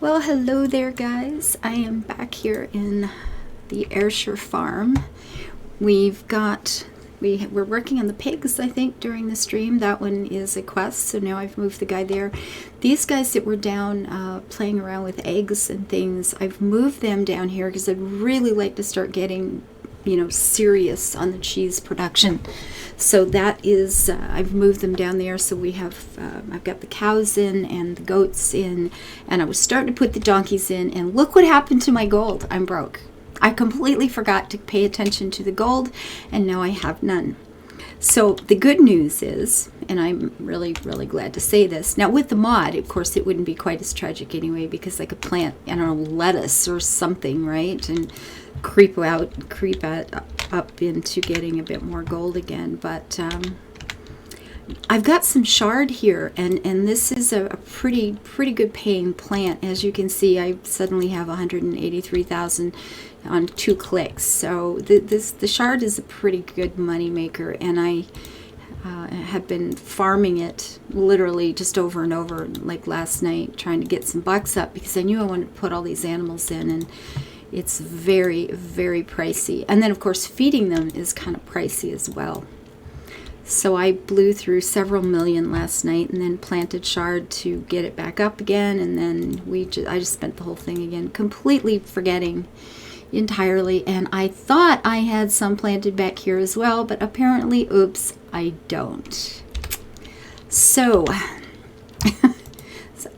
Well, hello there, guys. I am back here in the Ayrshire farm. We're working on the pigs, I think, during the stream. That one is a quest, so now I've moved the guy there. These guys that were down playing around with eggs and things, I've moved them down here because I'd really like to start getting, serious on the cheese production. So that is, I've moved them down there. So we have, I've got the cows in and the goats in, and I was starting to put the donkeys in, and look what happened to my gold. I'm broke. I completely forgot to pay attention to the gold, and now I have none. So the good news is, and I'm really, really glad to say this, now with the mod, of course, it wouldn't be quite as tragic anyway, because I could plant, I don't know, lettuce or something, right? And creep up into getting a bit more gold again. But I've got some shard here, and this is a pretty good paying plant. As you can see, I suddenly have 183,000 on 2 clicks. So the shard is a pretty good money maker, and I have been farming it literally just over and over, like last night, trying to get some bucks up because I knew I wanted to put all these animals in, and it's very, very pricey. And then, of course, feeding them is kind of pricey as well. So I blew through several million last night and then planted shard to get it back up again. And then I just spent the whole thing again, completely forgetting entirely. And I thought I had some planted back here as well, but apparently, oops, I don't. So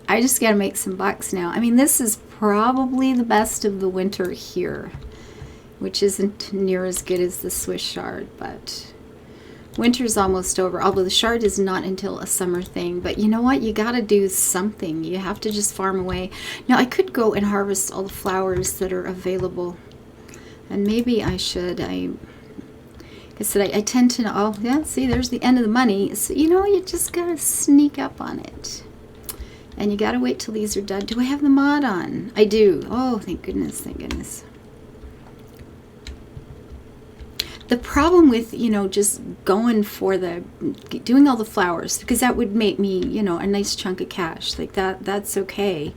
I just got to make some bucks now. I mean, this is probably the best of the winter here, which isn't near as good as the Swiss shard, but winter's almost over, although the shard is not until a summer thing. But you know what? You got to do something. You have to just farm away. Now, I could go and harvest all the flowers that are available, and maybe I should. I tend to know, oh, yeah, see, there's the end of the money. So, you just got to sneak up on it. And you got to wait till these are done. Do I have the mod on? I do. Oh, thank goodness, thank goodness. The problem with, just going for doing all the flowers, because that would make me, a nice chunk of cash. Like that's okay.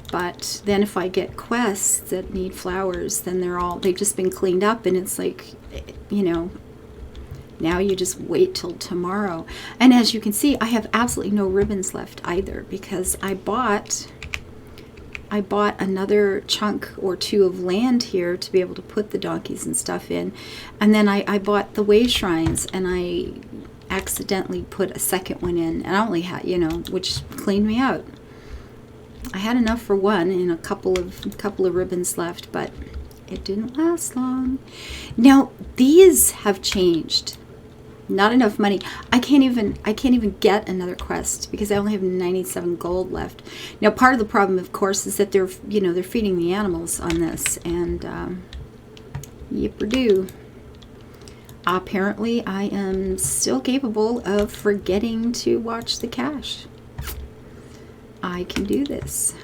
But then if I get quests that need flowers, then they've just been cleaned up, and it's like, now you just wait till tomorrow. And as you can see, I have absolutely no ribbons left either, because I bought another chunk or 2 of land here to be able to put the donkeys and stuff in. And then I bought the way shrines, and I accidentally put a second one in, and I only had, which cleaned me out. I had enough for one and a couple of ribbons left, but it didn't last long. Now, these have changed. Not enough money. I can't even get another quest because I only have 97 gold left. Now, part of the problem, of course, is that they're feeding the animals on this, and yipper-doo. Apparently, I am still capable of forgetting to watch the cash. I can do this.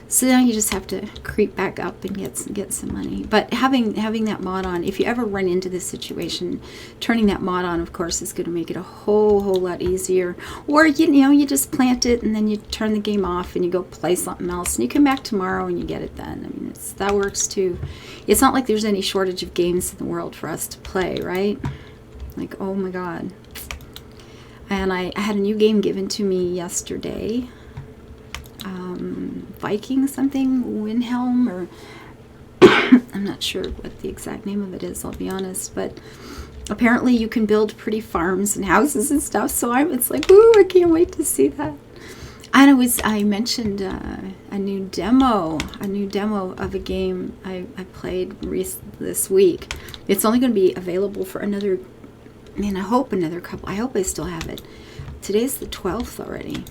So now you just have to creep back up and get some money. But having that mod on, if you ever run into this situation, turning that mod on, of course, is going to make it a whole lot easier. Or you just plant it and then you turn the game off and you go play something else, and you come back tomorrow and you get it done. I mean, that works too. It's not like there's any shortage of games in the world for us to play, right? Like, oh my God. And I had a new game given to me yesterday. Viking something, Windhelm, or I'm not sure what the exact name of it is, I'll be honest, but apparently you can build pretty farms and houses and stuff, so it's like, ooh, I can't wait to see that. And I mentioned a new demo of a game I played this week. It's only going to be available for another couple. I hope I still have it. Today's the 12th already.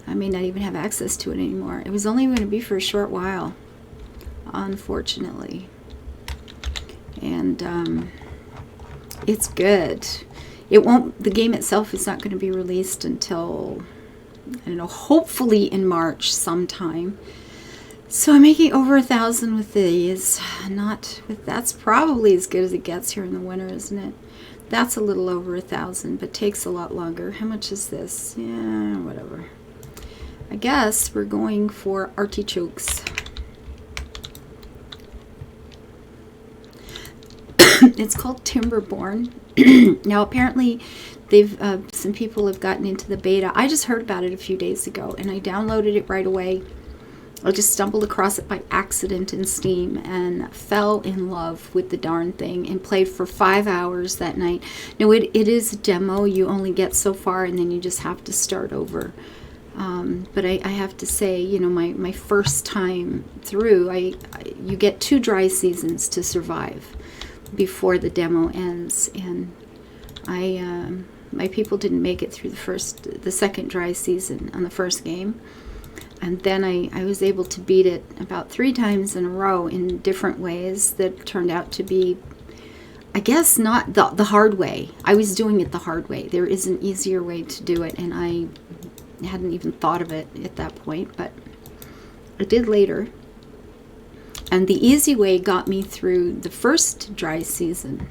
I may not even have access to it anymore. It was only going to be for a short while, unfortunately. And it's good. The game itself is not going to be released until, I don't know, hopefully in March sometime. So I'm making over 1,000 with these. Not with, that's probably as good as it gets here in the winter, isn't it? That's a little over 1,000, but takes a lot longer. How much is this? Yeah, whatever. I guess we're going for artichokes. It's called Timberborn. Now apparently they've some people have gotten into the beta. I just heard about it a few days ago and I downloaded it right away. I just stumbled across it by accident in Steam and fell in love with the darn thing and played for 5 hours that night. Now it is a demo. You only get so far and then you just have to start over. But I have to say, you know, my first time through, you get 2 dry seasons to survive before the demo ends, and my people didn't make it through the second dry season on the first game, and then I was able to beat it about 3 times in a row in different ways that turned out to be, I guess, not the hard way. I was doing it the hard way. There is an easier way to do it, and I hadn't even thought of it at that point, but I did later. And the easy way got me through the first dry season.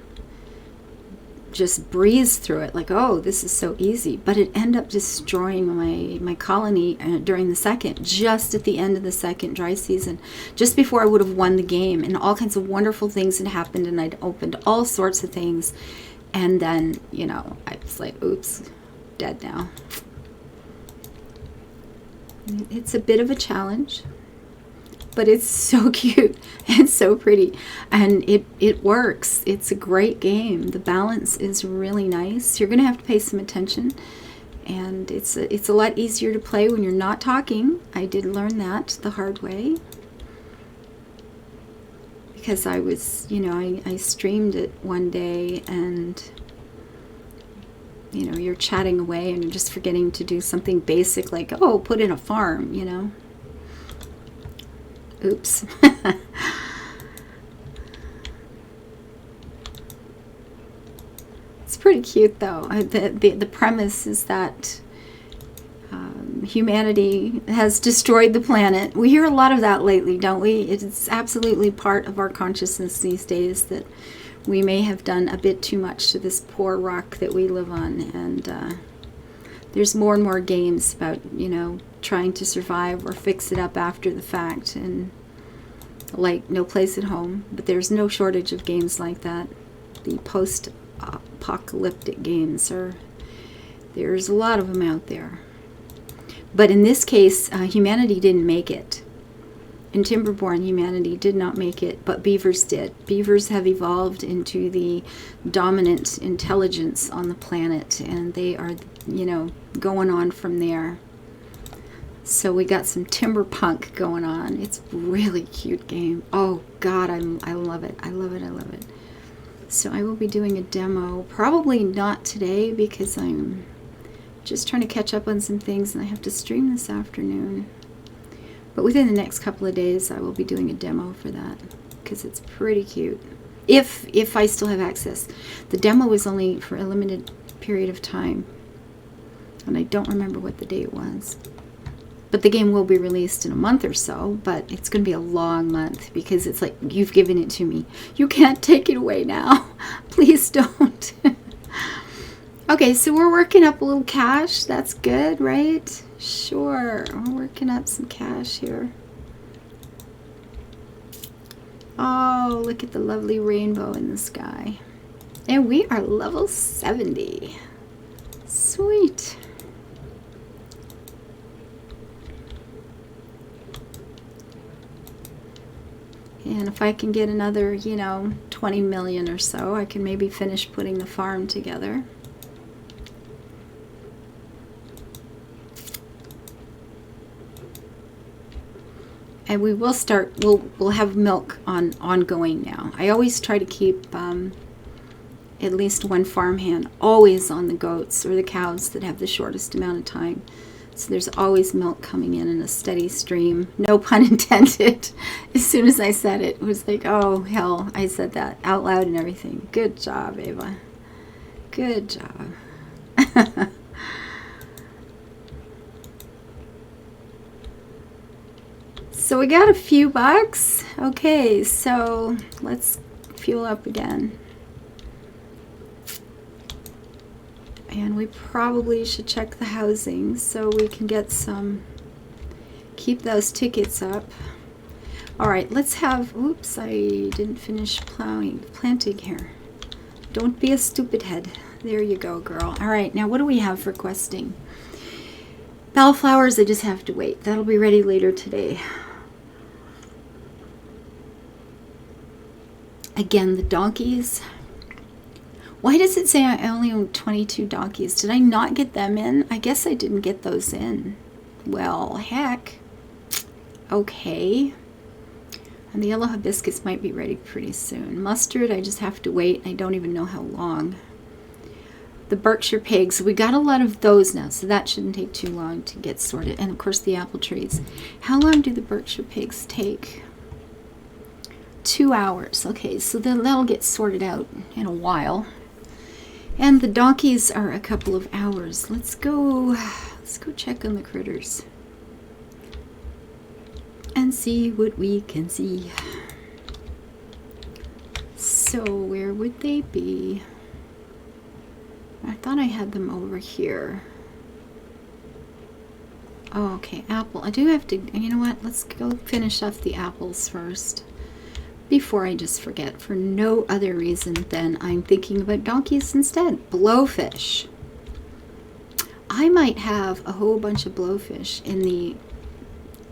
Just breezed through it like, oh, this is so easy. But it ended up destroying my colony during the second, just at the end of the second dry season, just before I would have won the game. And all kinds of wonderful things had happened, and I'd opened all sorts of things. And then, you know, I was like, oops, dead now. It's a bit of a challenge, but it's so cute and so pretty, and it works. It's a great game. The balance is really nice. You're gonna have to pay some attention, and it's a lot easier to play when you're not talking. I did learn that the hard way, because I was, you know, I streamed it one day, and you know, you're chatting away and you're just forgetting to do something basic like, oh, put in a farm, you know. Oops. It's pretty cute though. The premise is that humanity has destroyed the planet. We hear a lot of that lately, don't we? It's absolutely part of our consciousness these days that we may have done a bit too much to this poor rock that we live on, and there's more and more games about, you know, trying to survive or fix it up after the fact, and like No Place at Home, but there's no shortage of games like that. The post-apocalyptic games there's a lot of them out there. But in this case, humanity didn't make it. In Timberborn, humanity did not make it, but beavers did. Beavers have evolved into the dominant intelligence on the planet, and they are, you know, going on from there. So we got some timber punk going on. It's a really cute game. Oh God, I love it. I love it. I love it. So I will be doing a demo, probably not today because I'm just trying to catch up on some things and I have to stream this afternoon. But within the next couple of days, I will be doing a demo for that because it's pretty cute. If I still have access. The demo was only for a limited period of time, and I don't remember what the date was. But the game will be released in a month or so, but it's going to be a long month because it's like, you've given it to me. You can't take it away now. Please don't. Okay, so we're working up a little cash. That's good, right? Sure, we're working up some cash here. Oh, look at the lovely rainbow in the sky. And we are level 70. Sweet. And if I can get another, you know, 20 million or so, I can maybe finish putting the farm together. And we will start, we'll have milk ongoing now. I always try to keep at least one farmhand always on the goats or the cows that have the shortest amount of time. So there's always milk coming in a steady stream. No pun intended. As soon as I said it, it was like, oh, hell, I said that out loud and everything. Good job, Ava. Good job. So we got a few bucks. Okay, so let's fuel up again. And we probably should check the housing so we can get some, keep those tickets up. All right, let's have, oops, I didn't finish planting here. Don't be a stupid head. There you go, girl. All right, now what do we have for questing? Bellflowers, I just have to wait. That'll be ready later today. Again, the donkeys. Why does it say I only own 22 donkeys? Did I not get them in? I guess I didn't get those in. Well, heck. Okay. And the yellow hibiscus might be ready pretty soon. Mustard, I just have to wait. I don't even know how long. The Berkshire pigs, we got a lot of those now, so that shouldn't take too long to get sorted. And of course the apple trees. How long do the Berkshire pigs take? 2 hours. Okay, so then that'll get sorted out in a while. And the donkeys are a couple of hours. Let's go check on the critters and see what we can see. So where would they be? I thought I had them over here. Oh, okay, apple. I do have to, you know what? Let's go finish off the apples first before I just forget, for no other reason than I'm thinking about donkeys instead. Blowfish. I might have a whole bunch of blowfish in the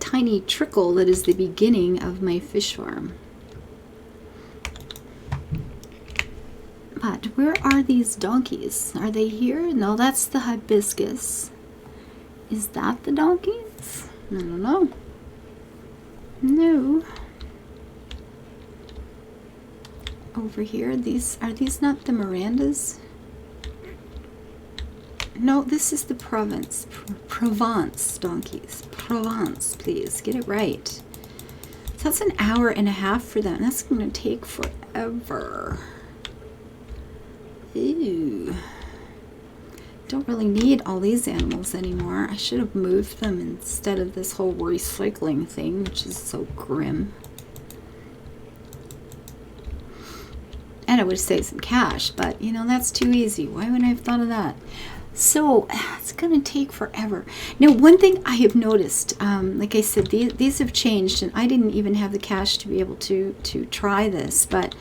tiny trickle that is the beginning of my fish farm. But where are these donkeys? Are they here? No, that's the hibiscus. Is that the donkeys? I don't know. No. Over here, are these not the Mirandas? No, this is the Provence donkeys. Provence, please get it right. So that's an hour and a half for them. That's going to take forever. Ew. Don't really need all these animals anymore. I should have moved them instead of this whole recycling thing, which is so grim. And I would save some cash, but you know, that's too easy. Why wouldn't I have thought of that? So it's going to take forever. Now, one thing I have noticed, like I said, these have changed, and I didn't even have the cash to be able to try this, but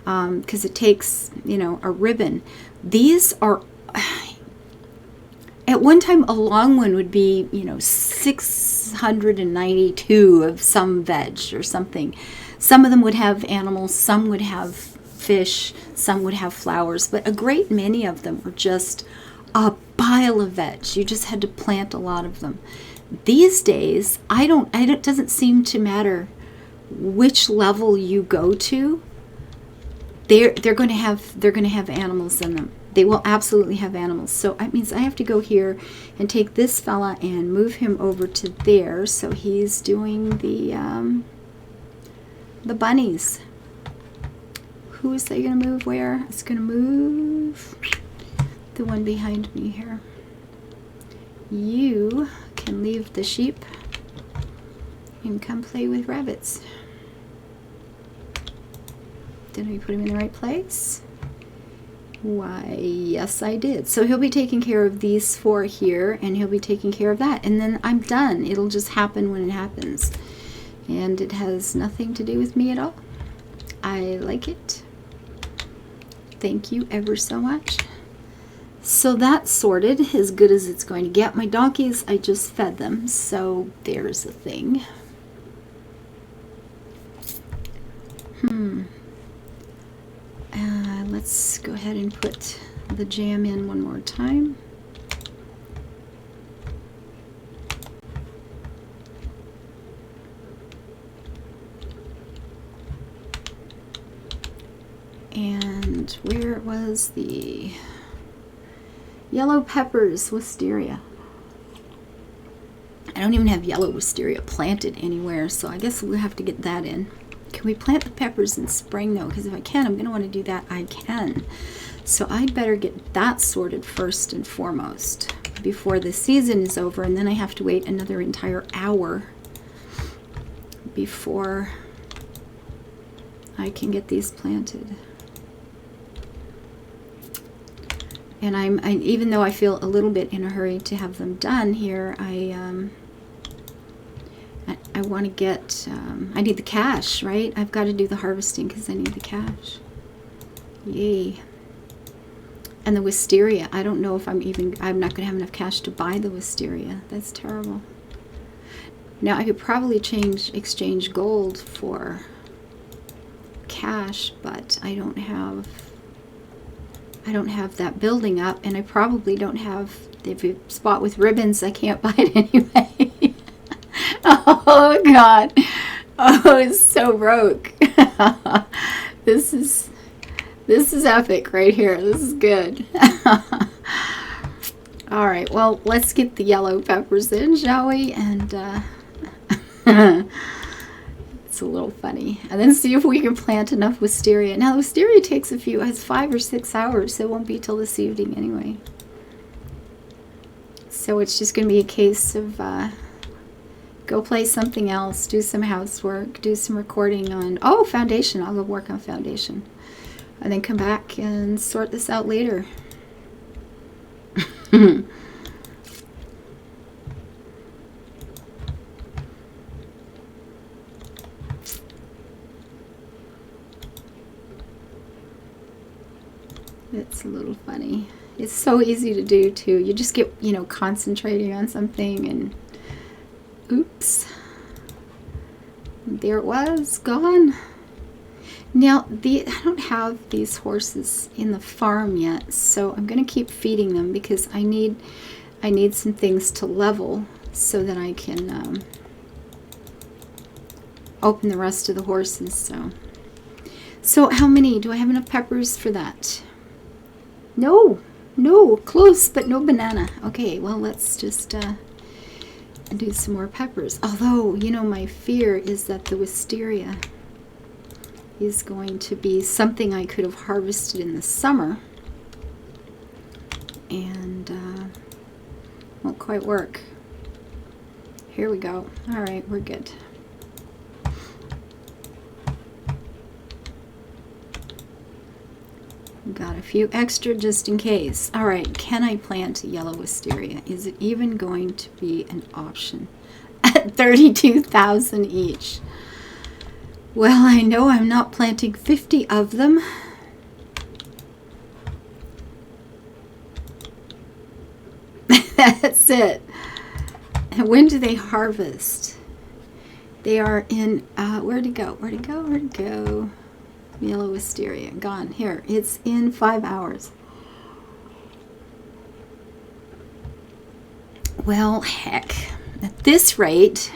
because it takes, you know, a ribbon. These are, at one time, a long one would be, you know, 692 of some veg or something. Some of them would have animals, some would have fish, some would have flowers, but a great many of them were just a pile of veg. You just had to plant a lot of them. These days, it doesn't seem to matter which level you go to. They're going to have animals in them. They will absolutely have animals. So that means I have to go here and take this fella and move him over to there. So he's doing the bunnies. Who is they going to move where? It's going to move the one behind me here. You can leave the sheep and come play with rabbits. Did I put him in the right place? Why, yes, I did. So he'll be taking care of these 4 here, and he'll be taking care of that. And then I'm done. It'll just happen when it happens. And it has nothing to do with me at all. I like it. Thank you ever so much. So that's sorted as good as it's going to get. My donkeys, I just fed them. So there's a thing. Let's go ahead and put the jam in one more time. And where was the yellow peppers, wisteria? I don't even have yellow wisteria planted anywhere, so I guess we'll have to get that in. Can we plant the peppers in spring though? Because if I can, I'm going to want to do that. I can. So I'd better get that sorted first and foremost before the season is over, and then I have to wait another entire hour before I can get these planted. And even though I feel a little bit in a hurry to have them done here, I want to get, I need the cash, right? I've got to do the harvesting because I need the cash. Yay. And the wisteria, I don't know if I'm not going to have enough cash to buy the wisteria. That's terrible. Now I could probably exchange gold for cash, but I don't have that building up, and I probably don't have, if you spot with ribbons, I can't buy it anyway. Oh God. Oh, it's so broke. This is epic right here. This is good. All right, well, let's get the yellow peppers in, shall we? And it's a little funny. And then see if we can plant enough wisteria. Now, the wisteria takes has 5 or 6 hours, so it won't be till this evening anyway. So it's just going to be a case of go play something else, do some housework, do some recording on, foundation. I'll go work on foundation. And then come back and sort this out later. It's a little funny. It's so easy to do too. You just get, concentrating on something and oops. There it was, gone. Now, I don't have these horses in the farm yet, so I'm going to keep feeding them because I need some things to level so that I can open the rest of the horses. So how many? Do I have enough peppers for that? No, close, but no banana. Okay, well, let's just do some more peppers. Although, my fear is that the wisteria is going to be something I could have harvested in the summer and won't quite work. Here we go. All right, we're good. Got a few extra just in case. All right, can I plant yellow wisteria? Is it even going to be an option at 32,000 each? Well, I know I'm not planting 50 of them. That's it. And when do they harvest? They are in, where'd it go? Yellow wisteria, gone. Here, it's in 5 hours. Well, heck. At this rate,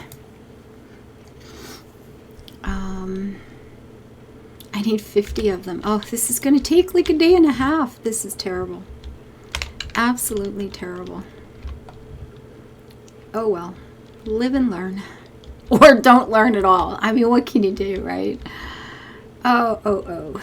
I need 50 of them. Oh, this is going to take like a day and a half. This is terrible. Absolutely terrible. Oh well, live and learn. Or don't learn at all. I mean, what can you do, right? Oh.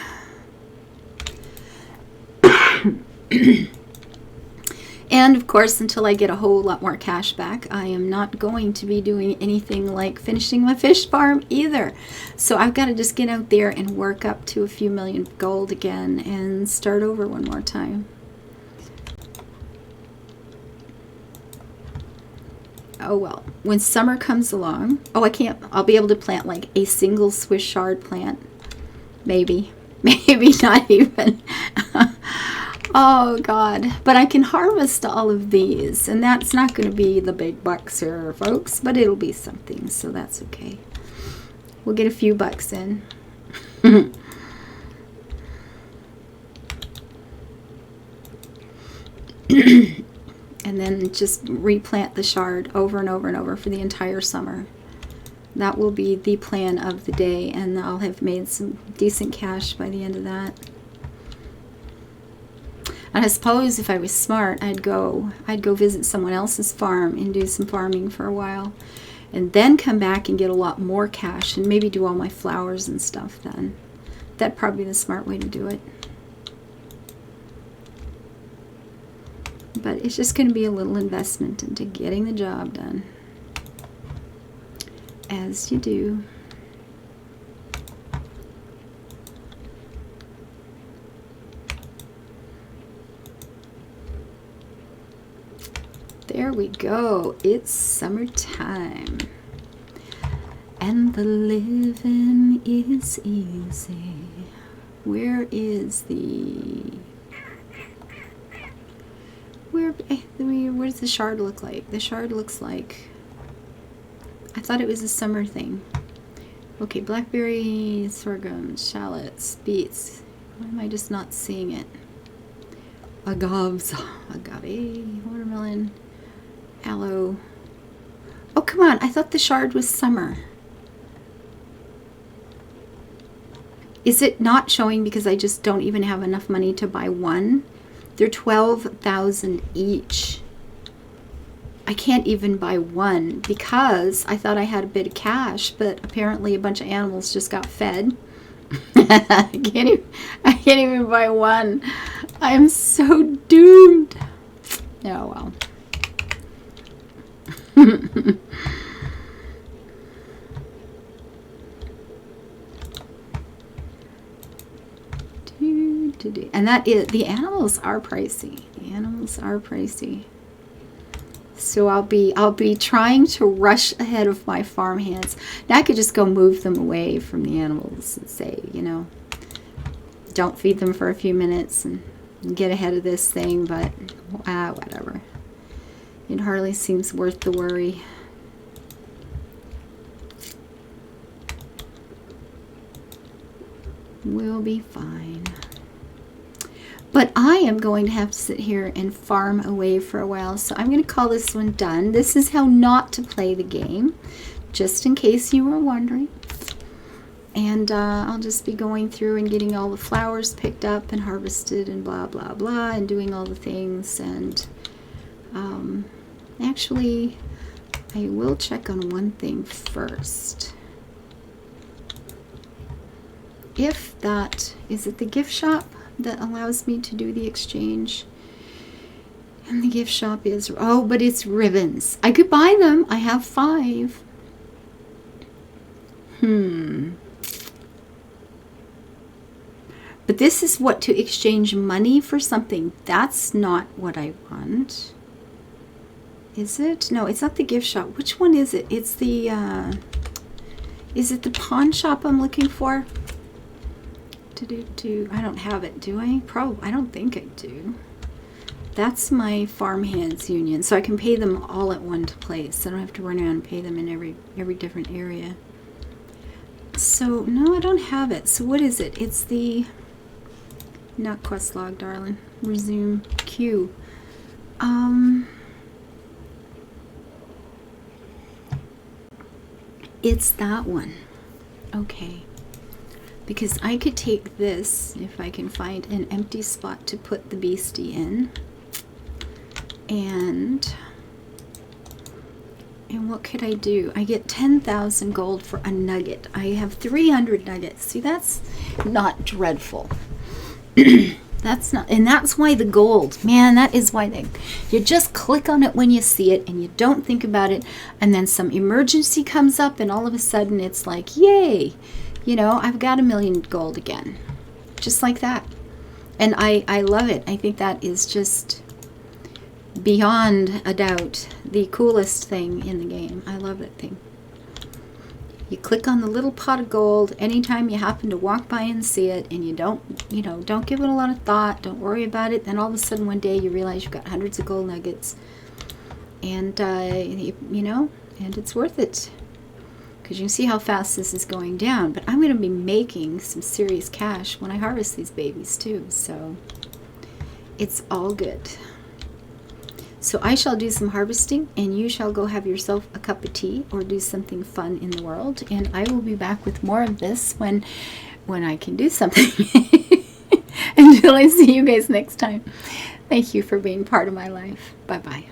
And of course, until I get a whole lot more cash back, I am not going to be doing anything like finishing my fish farm either. So I've got to just get out there and work up to a few million gold again and start over one more time. Oh well, when summer comes along, I'll be able to plant like a single Swiss chard plant. Maybe not even. Oh God, but I can harvest all of these, and that's not going to be the big bucks here, folks, but it'll be something, so that's okay. We'll get a few bucks in. And then just replant the chard over and over and over for the entire summer. That will be the plan of the day, and I'll have made some decent cash by the end of that. And I suppose if I was smart, I'd go visit someone else's farm and do some farming for a while, and then come back and get a lot more cash and maybe do all my flowers and stuff then. That'd probably be the smart way to do it. But it's just going to be a little investment into getting the job done. As you do. There we go. It's summertime. And the living is easy. Where is the... Where does the shard look like? The shard looks like... I thought it was a summer thing. Okay, blackberry, sorghum, shallots, beets. Why am I just not seeing it? Agaves, agave, watermelon, aloe. Oh, come on. I thought the shard was summer. Is it not showing because I just don't even have enough money to buy one? They're 12,000 each. I can't even buy one because I thought I had a bit of cash, but apparently a bunch of animals just got fed. I can't even buy one. I'm so doomed. Oh well. And that is, the animals are pricey. The animals are pricey. So I'll be trying to rush ahead of my farm hands. Now I could just go move them away from the animals and say, you know, don't feed them for a few minutes and get ahead of this thing, but whatever. It hardly seems worth the worry. We'll be fine. But I am going to have to sit here and farm away for a while, so I'm going to call this one done. This is how not to play the game, just in case you were wondering. And I'll just be going through and getting all the flowers picked up and harvested and blah, blah, blah, and doing all the things. And actually, I will check on one thing first. If that, is it the gift shop that allows me to do the exchange? And the gift shop is, oh, but it's ribbons. I could buy them. I have 5. But this is what, to exchange money for something. That's not what I want. Is it? No, it's not the gift shop. Which one is it? It's the, is it the pawn shop I'm looking for? I don't have it, do I? Probably. I don't think I do. That's my farmhands union, so I can pay them all at one place. I don't have to run around and pay them in every different area. So no, I don't have it. So what is it? It's the, not quest log, darling. Resume queue. It's that one. Okay. Because I could take this, if I can find an empty spot to put the beastie in. And what could I do? I get 10,000 gold for a nugget. I have 300 nuggets. See, that's not dreadful. That's not, and that's why the gold, man, that is why you just click on it when you see it and you don't think about it. And then some emergency comes up and all of a sudden it's like, yay. You know, I've got 1,000,000 gold again. Just like that. And I love it. I think that is just beyond a doubt the coolest thing in the game. I love that thing. You click on the little pot of gold anytime you happen to walk by and see it, and you don't give it a lot of thought. Don't worry about it. Then all of a sudden one day you realize you've got hundreds of gold nuggets. And, and it's worth it. Because you can see how fast this is going down. But I'm going to be making some serious cash when I harvest these babies too. So it's all good. So I shall do some harvesting, and you shall go have yourself a cup of tea or do something fun in the world. And I will be back with more of this when I can do something. Until I see you guys next time. Thank you for being part of my life. Bye-bye.